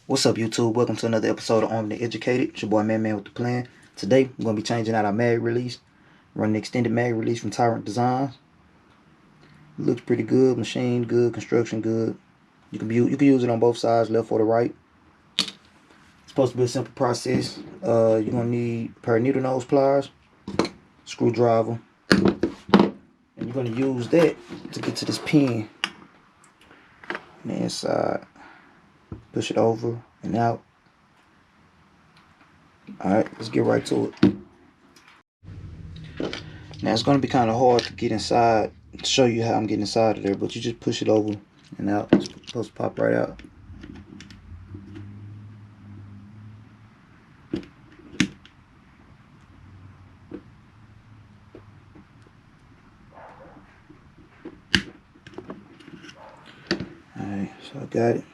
What's up, YouTube? Welcome to another episode of Armed and Educated. It's your boy Man with the Plan. Today, we're going to be changing out our mag release. Running the extended mag release from Tyrant Designs. It looks pretty good. Machine good. Construction good. You can use it on both sides, left or the right. It's supposed to be a simple process. You're going to need a pair of needle nose pliers, screwdriver, and you're going to use that to get to this pin. On the inside. Push it over and out. Alright, let's get right to it. Now it's going to be kind of hard to get inside, to show you how I'm getting inside of there, but you just push it over and out. It's supposed to pop right out. Alright, so I got it.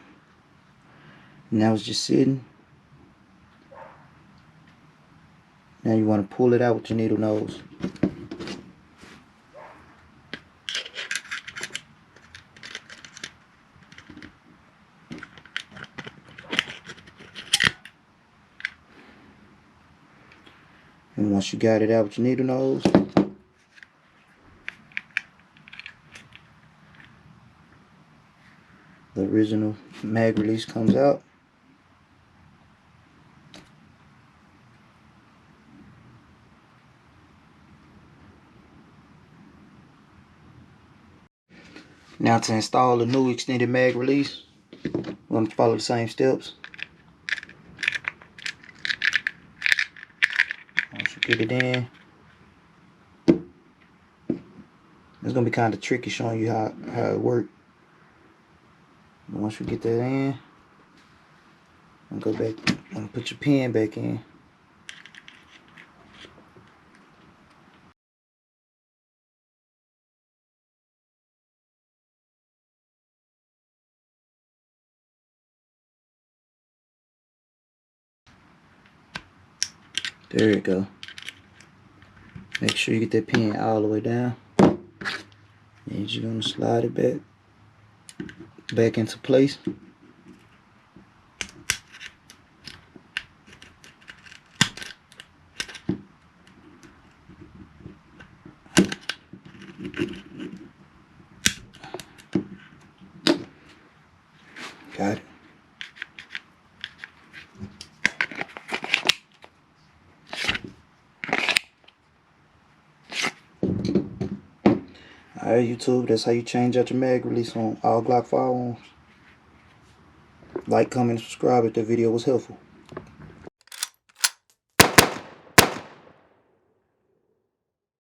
Now it's just sitting. Now you want to pull it out with your needle nose. And once you got it out with your needle nose, the original mag release comes out. Now to install the new extended mag release, we're going to follow the same steps. Once you get it in, it's going to be kind of tricky showing you how it works. Once you get that in, and go back and put your pin back in. There you go. Make sure you get that pin all the way down. And you're gonna slide it back into place. Got it. Alright, YouTube, that's how you change out your mag release on all Glock firearms. Like, comment, and subscribe if the video was helpful.